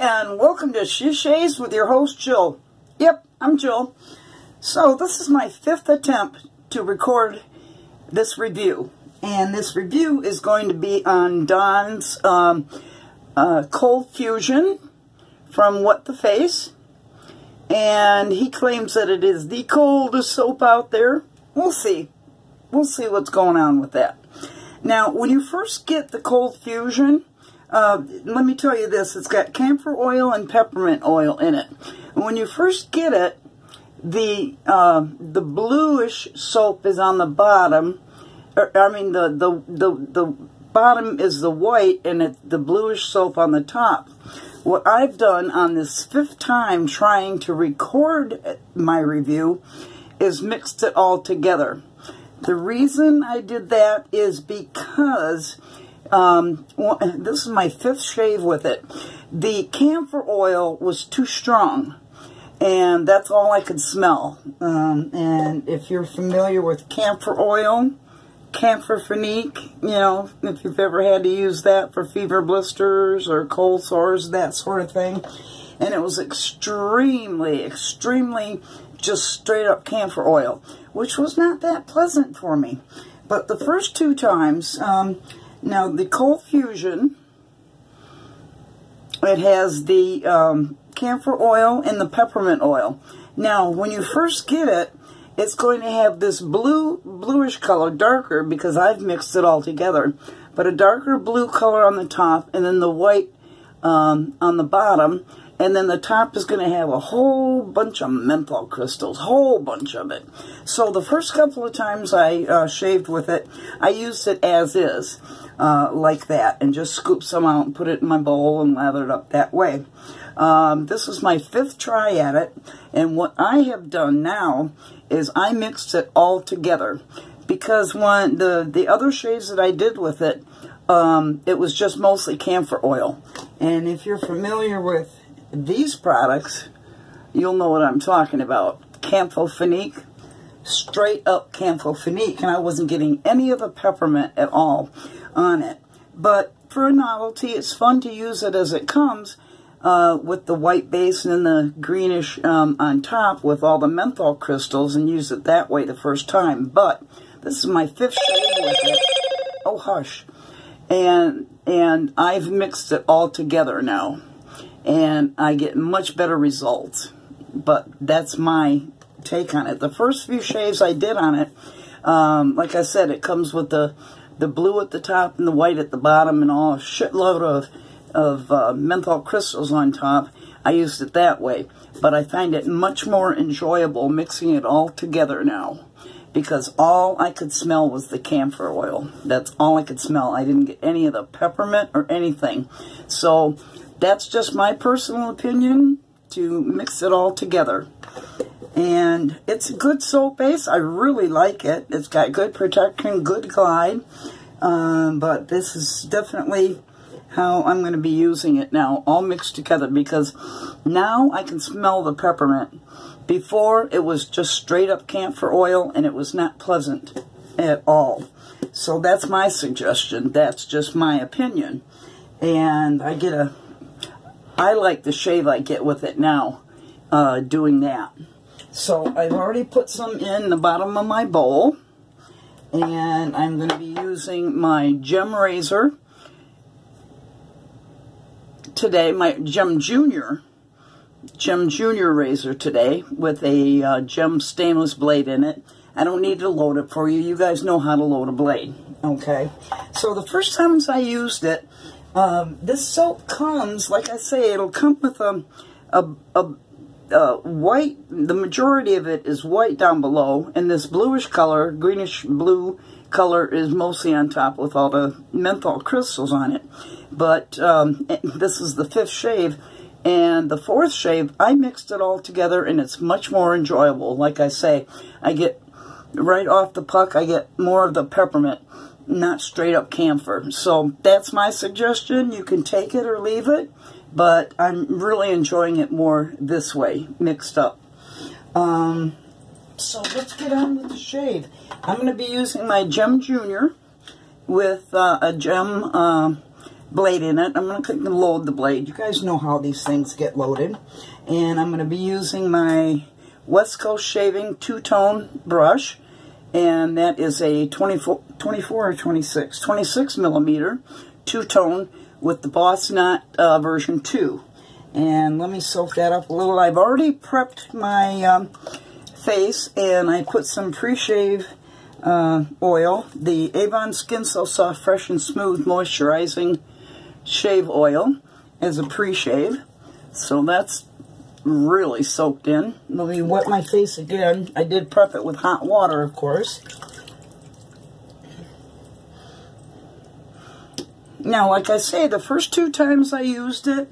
And welcome to Shays with your host Jill. Yep, I'm Jill. So this is my 5th attempt to record this review, and this review is going to be on Don's Cold Fusion from What the Face, and he claims that it is the coldest soap out there. We'll see what's going on with that. Now, when you first get the Cold Fusion, let me tell you this, it's got camphor oil and peppermint oil in it. And when you first get it, the bluish soap is on the bottom. The bottom is the white, and the bluish soap on the top. What I've done on this 5th time trying to record my review is mixed it all together. The reason I did that is because this is my 5th shave with it. The camphor oil was too strong, and that's all I could smell. And if you're familiar with camphor oil, camphor phenique, you know, if you've ever had to use that for fever blisters or cold sores, that sort of thing. And it was extremely just straight up camphor oil, which was not that pleasant for me. But the first 2 times, now, the Cold Fusion, it has the camphor oil and the peppermint oil. Now, when you first get it, it's going to have this bluish color, darker, because I've mixed it all together, but a darker blue color on the top, and then the white on the bottom, and then the top is going to have a whole bunch of menthol crystals, whole bunch of it. So the first couple of times I shaved with it, I used it as is. Like that, and just scoop some out and put it in my bowl and lather it up that way. This is my 5th try at it, and what I have done now is I mixed it all together, because when the other shaves that I did with it, it was just mostly camphor oil. And if you're familiar with these products, you'll know what I'm talking about. Camphor phenique, straight up camphor phenique, and I wasn't getting any of the peppermint at all on it. But for a novelty, it's fun to use it as it comes, with the white base and then the greenish on top with all the menthol crystals, and use it that way the first time. But this is my 5th shave with it. Oh, hush. And I've mixed it all together now, and I get much better results. But that's my take on it. The first few shaves I did on it, like I said, it comes with the blue at the top and the white at the bottom, and all a shitload of menthol crystals on top. I used it that way, but I find it much more enjoyable mixing it all together now, because all I could smell was the camphor oil. That's all I could smell. I didn't get any of the peppermint or anything. So that's just my personal opinion, to mix it all together. And it's a good soap base. I really like it. It's got good protection, good glide. But this is definitely how I'm going to be using it now, all mixed together, because now I can smell the peppermint. Before, it was just straight up camphor oil, and it was not pleasant at all. So that's my suggestion. That's just my opinion. And I like the shave I get with it now, doing that. So I've already put some in the bottom of my bowl, and I'm going to be using my gem razor today, my Gem Junior razor today, with a gem stainless blade in it. I don't need to load it for you. You guys know how to load a blade, okay? So the first times I used it, this soap comes, like I say, it'll come with a white, the majority of it is white down below, and this bluish color, greenish blue color, is mostly on top with all the menthol crystals on it. But this is the 5th shave, And the fourth shave, I mixed it all together, and it's much more enjoyable. Like I say, I get, right off the puck, I get more of the peppermint, not straight up camphor. So that's my suggestion. You can take it or leave it, but I'm really enjoying it more this way, mixed up. So let's get on with the shave. I'm going to be using my Gem Junior with a gem blade in it. I'm going to load the blade. You guys know how these things get loaded. And I'm going to be using my West Coast Shaving two-tone brush. And that is a 24 or 26 millimeter two-tone with the Boss Knot version 2. And let me soak that up a little. I've already prepped my face, and I put some pre-shave oil, the Avon Skin So Soft, Fresh and Smooth Moisturizing Shave Oil as a pre-shave. So that's really soaked in. Let me wet my face again. I did prep it with hot water, of course. Now, like I say, the first 2 times I used it,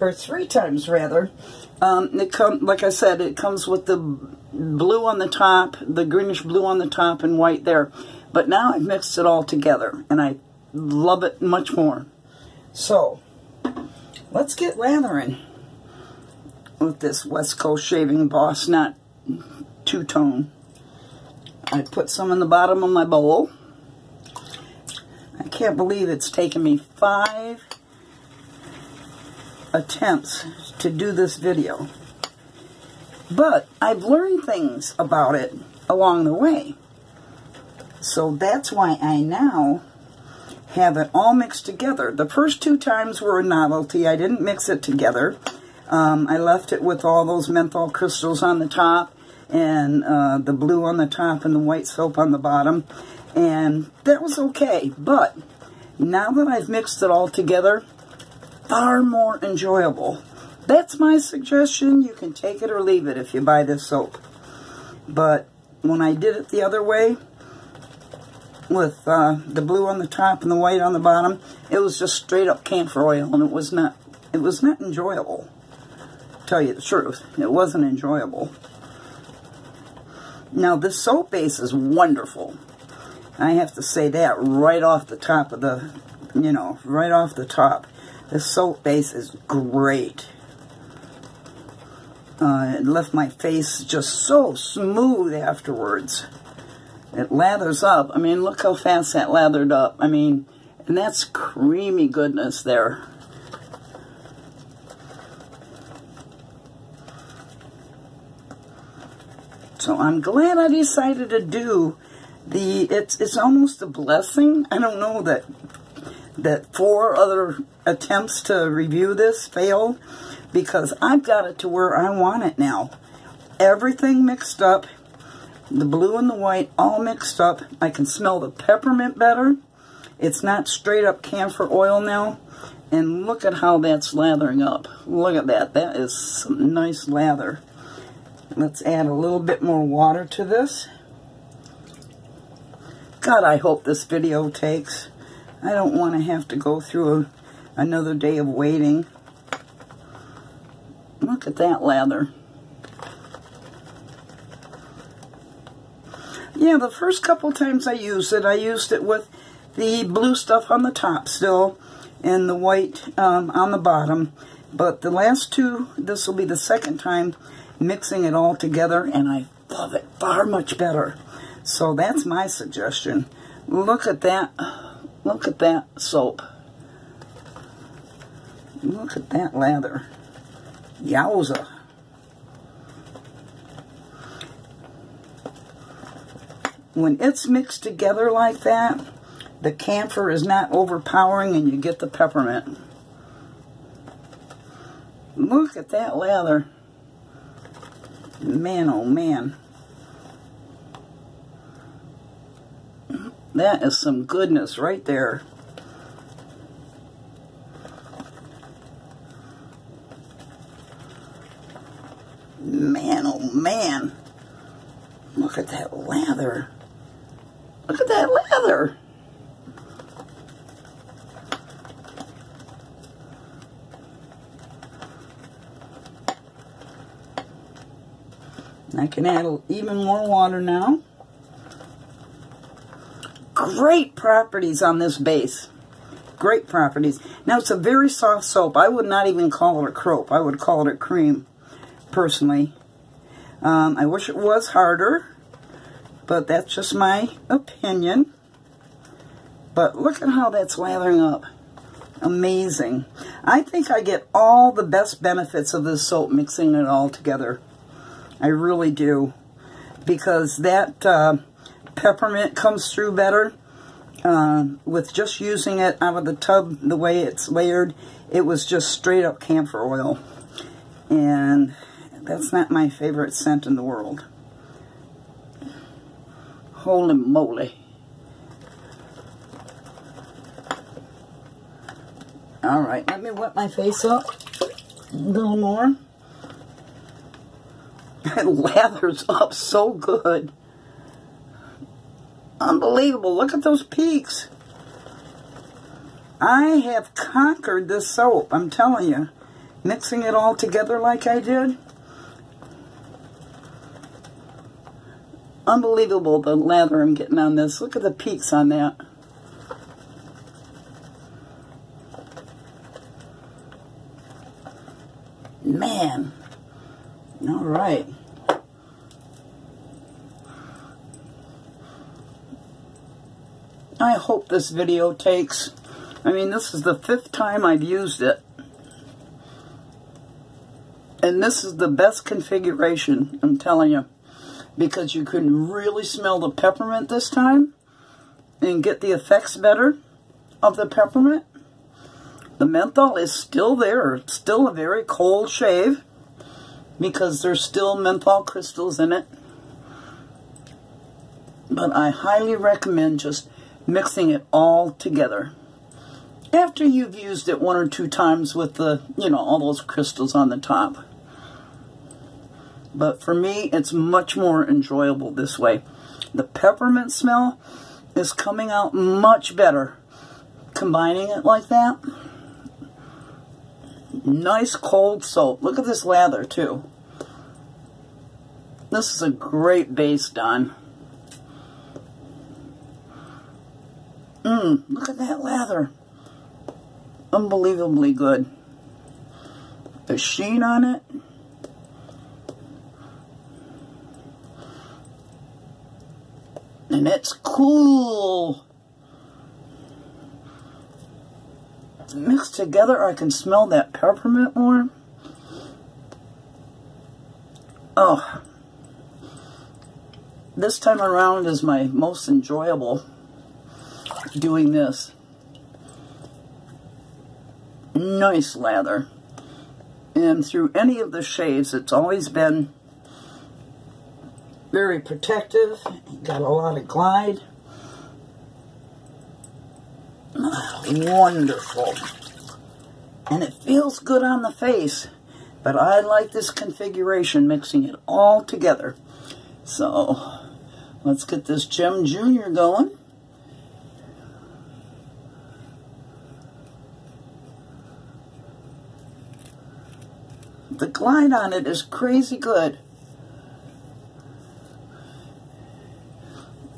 or 3 times rather, like I said, it comes with the blue on the top, the greenish blue on the top, and white there. But now I've mixed it all together, and I love it much more. So, let's get lathering with this West Coast Shaving Boss Knot two-tone. I put some in the bottom of my bowl. I can't believe it's taken me 5 attempts to do this video. But I've learned things about it along the way. So that's why I now have it all mixed together. The first 2 times were a novelty. I didn't mix it together. I left it with all those menthol crystals on the top, and the blue on the top and the white soap on the bottom. And that was okay. But now that I've mixed it all together, far more enjoyable. That's my suggestion. You can take it or leave it if you buy this soap. But when I did it the other way, with the blue on the top and the white on the bottom, it was just straight up camphor oil, and it was not enjoyable. To tell you the truth, it wasn't enjoyable. Now this soap base is wonderful. I have to say that right off the top of the, right off the top. This soap base is great. It left my face just so smooth afterwards. It lathers up. I mean, look how fast that lathered up. I mean, and that's creamy goodness there. So I'm glad I decided to do it's almost a blessing. I don't know that 4 other attempts to review this failed, because I've got it to where I want it now. Everything mixed up, the blue and the white all mixed up. I can smell the peppermint better. It's not straight up camphor oil now. And look at how that's lathering up. Look at that. That is some nice lather. Let's add a little bit more water to this. God, I hope this video takes. I don't want to have to go through another day of waiting. Look at that lather. Yeah, the first couple times I used it with the blue stuff on the top still, and the white on the bottom. But the last 2, this will be the second time mixing it all together, and I love it far much better. So that's my suggestion. Look at that. Look at that soap. Look at that lather. Yowza. When it's mixed together like that, the camphor is not overpowering and you get the peppermint. Look at that lather. Man, oh man. That is some goodness right there. Man, oh man. Look at that lather. Look at that lather. And I can add even more water now. Great properties on this base. Great properties. Now, it's a very soft soap. I would not even call it a crope. I would call it a cream, personally. I wish it was harder, but that's just my opinion. But look at how that's lathering up. Amazing. I think I get all the best benefits of this soap mixing it all together. I really do. Because that peppermint comes through better. With just using it out of the tub, the way it's layered, it was just straight up camphor oil. And that's not my favorite scent in the world. Holy moly. Alright, let me wet my face up a little more. It lathers up so good. Unbelievable. Look at those peaks. I have conquered this soap, I'm telling you. Mixing it all together like I did. Unbelievable, the lather I'm getting on this. Look at the peaks on that. Man. All right. I hope this video takes. I mean, this is the 5th time I've used it. And this is the best configuration, I'm telling you. Because you can really smell the peppermint this time. And get the effects better of the peppermint. The menthol is still there. It's still a very cold shave. Because there's still menthol crystals in it. But I highly recommend just mixing it all together. After you've used it 1 or 2 times with the, you know, all those crystals on the top. But for me, it's much more enjoyable this way. The peppermint smell is coming out much better combining it like that. Nice cold soap. Look at this lather too. This is a great base done. Look at that lather. Unbelievably good. The sheen on it. And it's cool. Mixed together, I can smell that peppermint more. Oh. This time around is my most enjoyable doing this. Nice lather. And through any of the shades, it's always been very protective. Got a lot of glide. Wonderful. And it feels good on the face. But I like this configuration, mixing it all together. So, let's get this Gem Junior going. The glide on it is crazy good.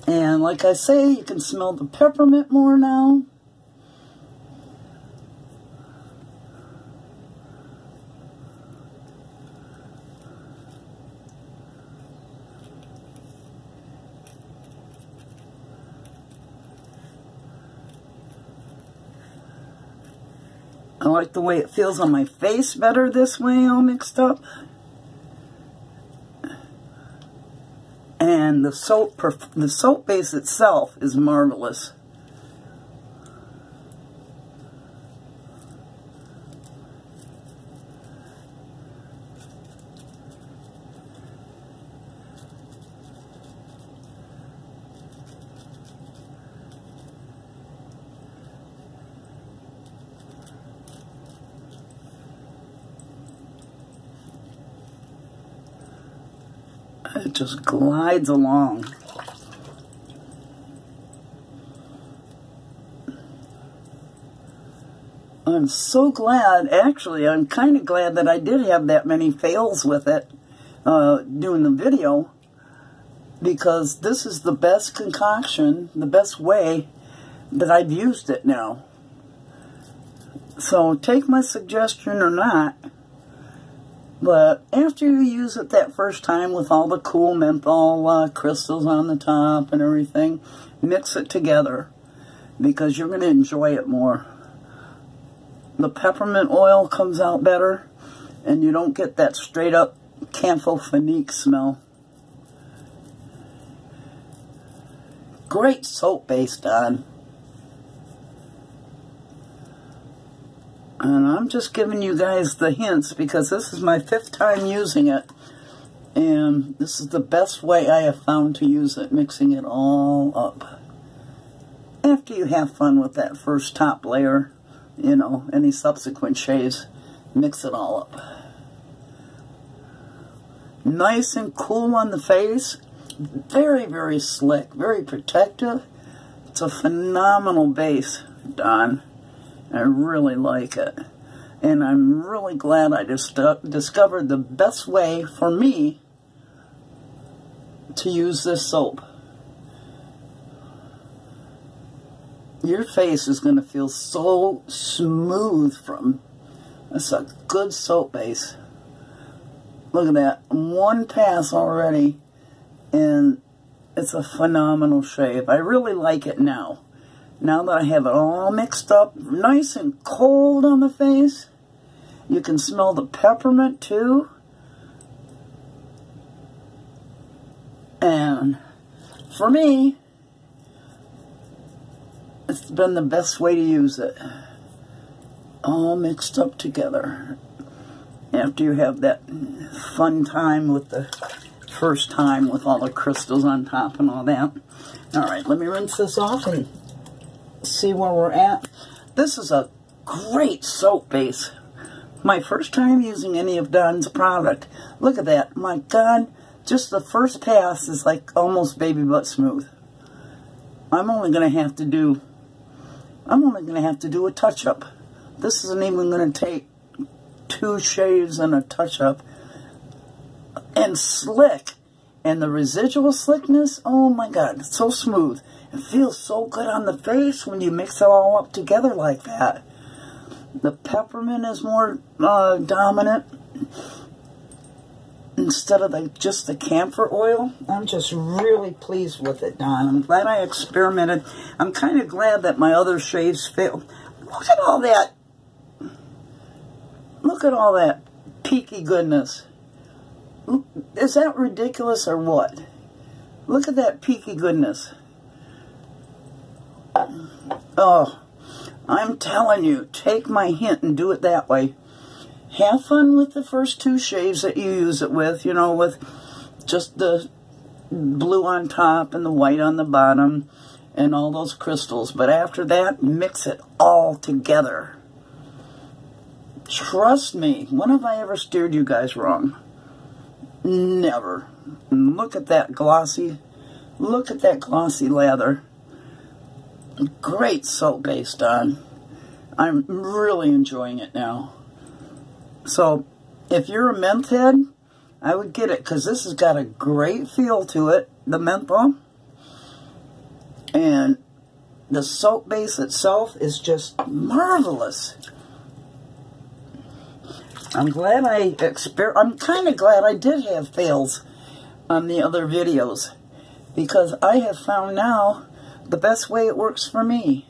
And like I say, you can smell the peppermint more now. I like the way it feels on my face better this way, all mixed up. And the soap base itself is marvelous. It just glides along. I'm so glad, actually, I'm kind of glad that I did have that many fails with it. doing the video, because this is the best concoction, the best way that I've used it now. So take my suggestion or not, but after you use it that first time with all the cool menthol crystals on the top and everything, mix it together because you're going to enjoy it more. The peppermint oil comes out better and you don't get that straight up camphor smell. Great soap base, Don. And I'm just giving you guys the hints because this is my 5th time using it. And this is the best way I have found to use it, mixing it all up. After you have fun with that first top layer, you know, any subsequent shades, mix it all up. Nice and cool on the face. Very, very slick, very protective. It's a phenomenal base, Don. I really like it. And I'm really glad I just discovered the best way for me to use this soap. Your face is going to feel so smooth from it's a good soap base. Look at that. One pass already. And it's a phenomenal shave. I really like it now. Now that I have it all mixed up, nice and cold on the face. You can smell the peppermint too. And for me, it's been the best way to use it. All mixed up together. After you have that fun time with the first time with all the crystals on top and all that. Alright, let me rinse this off and see where we're at. This is a great soap base. My first time using any of Don's product. Look at that. My God, just the first pass is like almost baby butt smooth. I'm only going to have to do a touch-up. This isn't even going to take 2 shaves and a touch-up. And slick. And the residual slickness, oh my God, it's so smooth. It feels so good on the face when you mix it all up together like that. The peppermint is more dominant instead of just the camphor oil. I'm just really pleased with it, Don. I'm glad I experimented. I'm kind of glad that my other shaves failed. Look at all that. Look at all that peaky goodness. Is that ridiculous or what? Look at that peaky goodness. Oh, I'm telling you, take my hint and do it that way. Have fun with the first 2 shaves that you use it with, you know, with just the blue on top and the white on the bottom and all those crystals. But after that, mix it all together. Trust me, when have I ever steered you guys wrong? Never. Look at that glossy lather. Great soap base, Don. I'm really enjoying it now. So, if you're a menth head, I would get it because this has got a great feel to it, the menthol. And the soap base itself is just marvelous. I'm glad I'm kind of glad I did have fails on the other videos because I have found now the best way it works for me.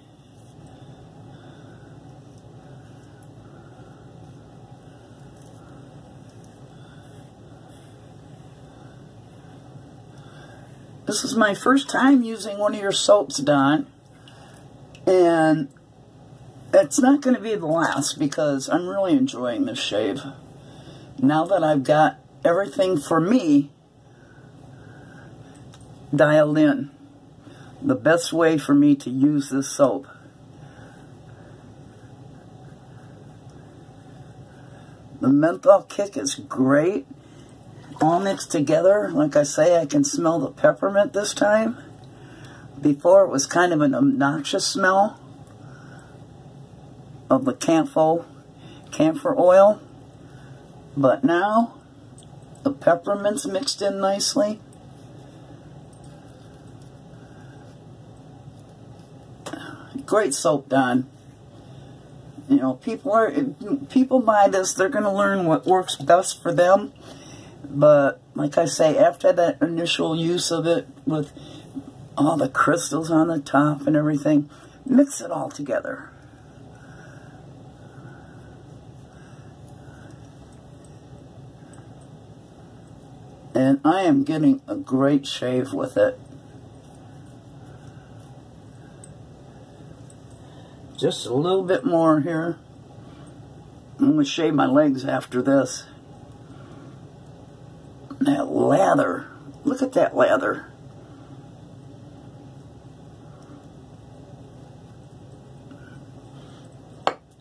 This is my first time using one of your soaps, Don, and it's not going to be the last because I'm really enjoying this shave. Now that I've got everything for me dialed in, the best way for me to use this soap. The menthol kick is great. All mixed together. Like I say, I can smell the peppermint this time. Before it was kind of an obnoxious smell of the camphor oil, but now The peppermint's mixed in nicely. Great soap, Don. You know, people buy this, they're going to learn what works best for them. But like I say, after that initial use of it with all the crystals on the top and everything, mix it all together. And I am getting a great shave with it. Just a little bit more here. I'm going to shave my legs after this. That lather. Look at that lather.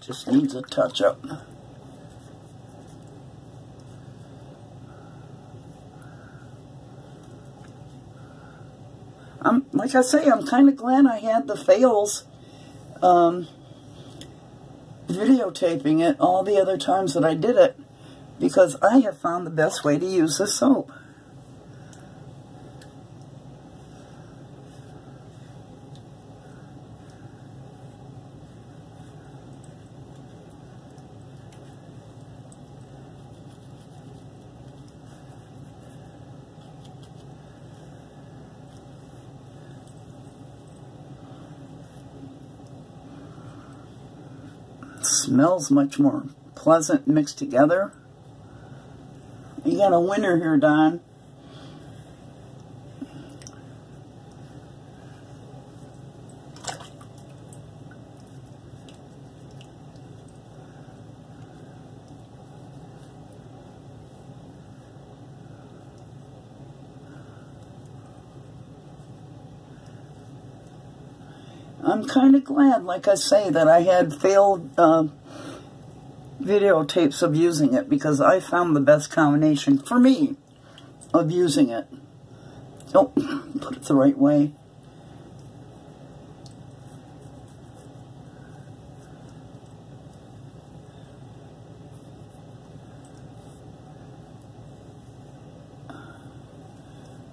Just needs a touch-up. Like I say, I'm kind of glad I had the fails videotaping it all the other times that I did it, because I have found the best way to use this soap. Smells much more pleasant mixed together. You got a winner here, Don. I'm kind of glad, like I say, that I had failed videotapes of using it, because I found the best combination for me of using it. Oh, put it the right way.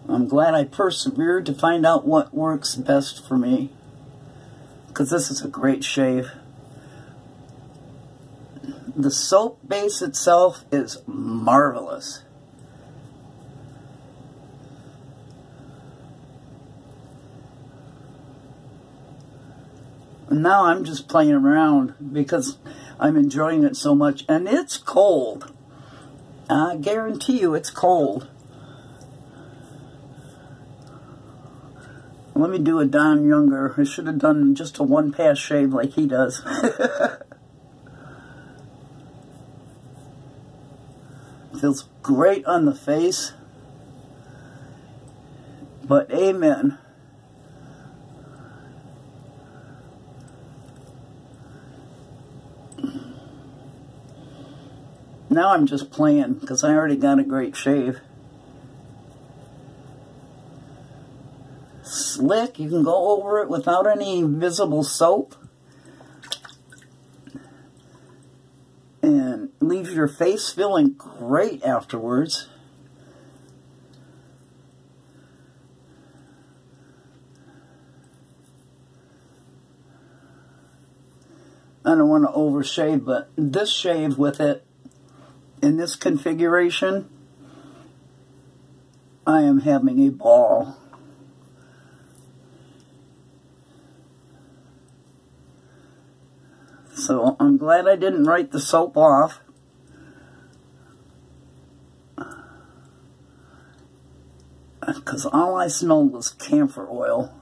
I'm glad I persevered to find out what works best for me, because this is a great shave. The soap base itself is marvelous. And now I'm just playing around because I'm enjoying it so much. And it's cold. I guarantee you it's cold. Let me do a Don Younger. I should have done just a one-pass shave like he does. Feels great on the face. But amen. Now I'm just playing because I already got a great shave. Slick, you can go over it without any visible soap. And leave your face feeling great afterwards. I don't want to overshave, but this shave with it, in this configuration, I am having a ball. So I'm glad I didn't write the soap off. Because all I smelled was camphor oil.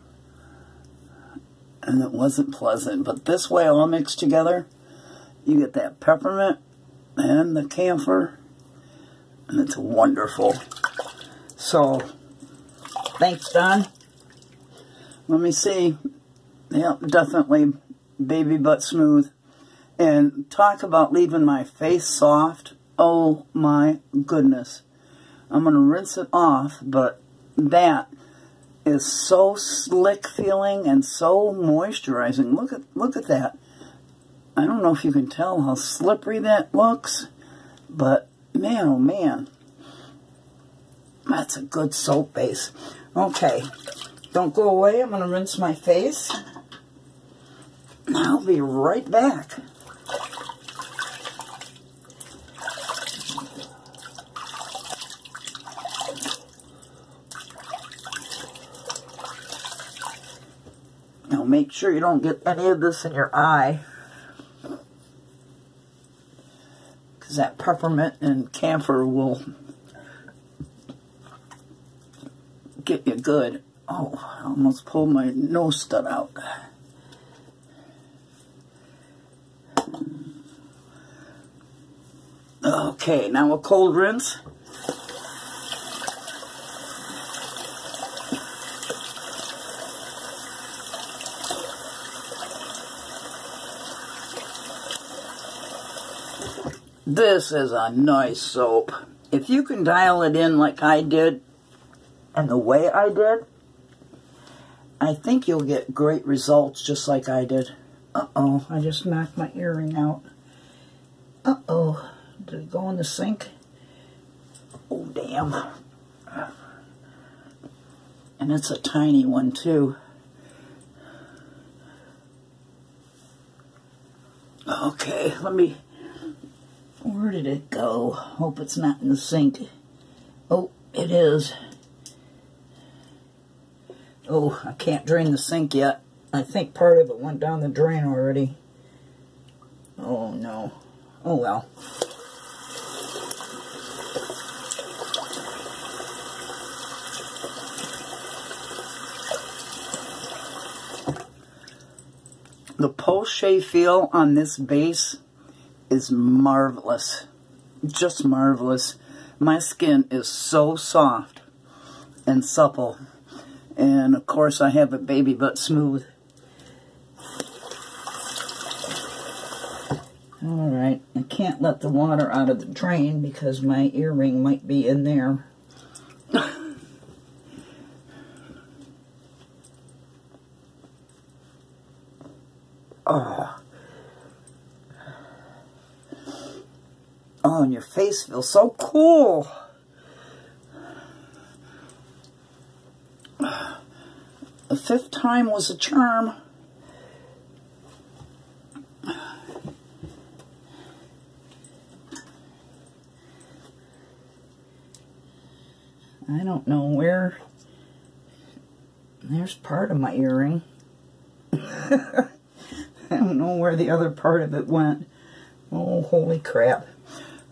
And it wasn't pleasant. But this way all mixed together, you get that peppermint and the camphor. And it's wonderful. So, thanks, Don. Let me see. Yeah, definitely baby butt smooth. And talk about leaving my face soft. Oh my goodness. I'm going to rinse it off, but that is so slick feeling and so moisturizing. Look at that. I don't know if you can tell how slippery that looks, but man, oh man. That's a good soap base. Okay, don't go away. I'm going to rinse my face. I'll be right back. Now make sure you don't get any of this in your eye, because that peppermint and camphor will get you good. Oh, I almost pulled my nose stud out. Okay, now a cold rinse. This is a nice soap. If you can dial it in like I did and the way I did, I think you'll get great results just like I did. Uh-oh, I just knocked my earring out. Uh-oh, did it go in the sink? Oh, damn. And it's a tiny one, too. Okay, let me... Where did it go? Hope it's not in the sink. Oh, it is. Oh, I can't drain the sink yet. I think part of it went down the drain already. Oh, no. Oh, well. The post-shave feel on this base is marvelous. Just marvelous. My skin is so soft and supple. And of course I have a baby butt smooth. Alright, I can't let the water out of the drain because my earring might be in there. Oh. Oh, and your face feels so cool. The 5th time was a charm. I don't know where. There's part of my earring. I don't know where the other part of it went. Oh, holy crap.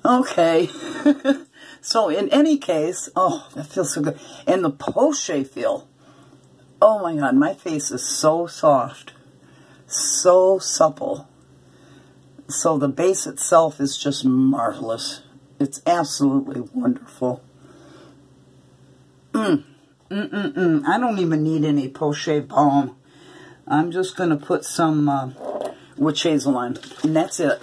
Okay. So in any case, oh, that feels so good. And the post-shave feel. Oh my God, my face is so soft. So supple. So the base itself is just marvelous. It's absolutely wonderful. I don't even need any post-shave balm. I'm just going to put some witch hazel on. And that's it.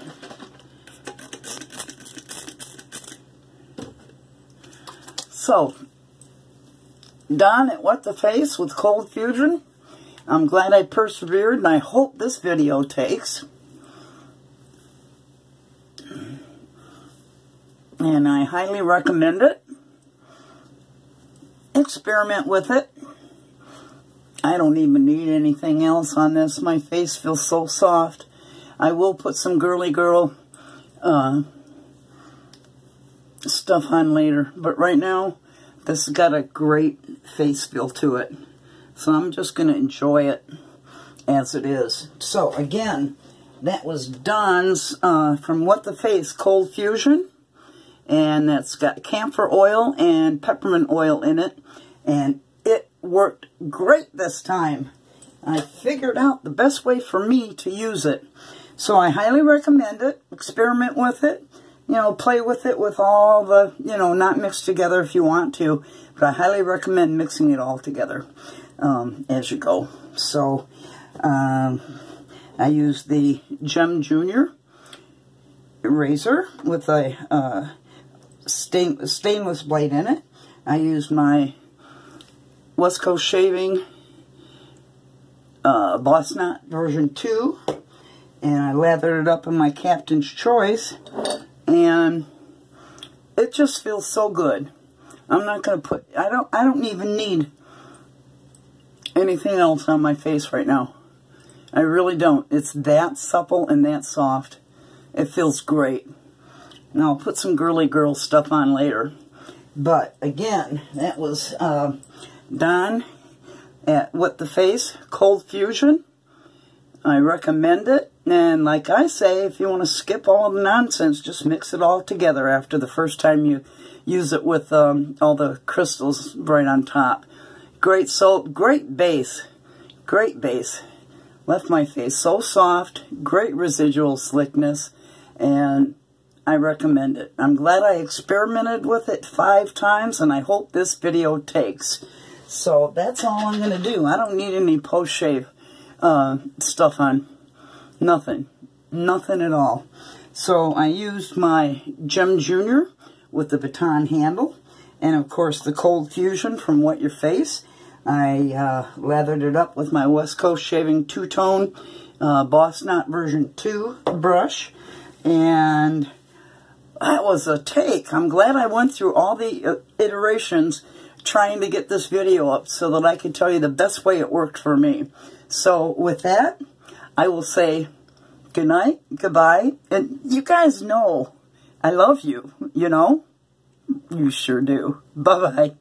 So, done at What the Face with Cold Fusion. I'm glad I persevered, and I hope this video takes. And I highly recommend it. Experiment with it. I don't even need anything else on this. My face feels so soft. I will put some girly girl stuff on later, but right now this has got a great face feel to it, so I'm just going to enjoy it as it is. So again, that was Dawn's from What the Face Cold Fusion, and that's got camphor oil and peppermint oil in it, and it worked great this time. I figured out the best way for me to use it, so I highly recommend it. Experiment with it. You know, play with it with all the, you know, not mixed together if you want to. But I highly recommend mixing it all together as you go. So, I use the Gem Junior razor with a stainless blade in it. I use my West Coast Shaving Boss Knot version 2. And I lathered it up in my Captain's Choice. And it just feels so good. I'm not going to put, I don't even need anything else on my face right now. I really don't. It's that supple and that soft. It feels great. Now I'll put some girly girl stuff on later. But again, that was Dawn at What the Face Cold Fusion. I recommend it. And like I say, if you want to skip all the nonsense, just mix it all together after the first time you use it with all the crystals right on top. Great soap, great base. Great base. Left my face so soft, great residual slickness, and I recommend it. I'm glad I experimented with it 5 times, and I hope this video takes. So that's all I'm going to do. I don't need any post-shave stuff on. Nothing. Nothing at all. So I used my Gem Junior with the Baton handle, and of course the Cold Fusion from What Your Face. I lathered it up with my West Coast Shaving Two-Tone Boss Knot version 2 brush, and that was a take. I'm glad I went through all the iterations trying to get this video up so that I could tell you the best way it worked for me. So with that, I will say good night, goodbye, and you guys know I love you, you know? You sure do. Bye-bye.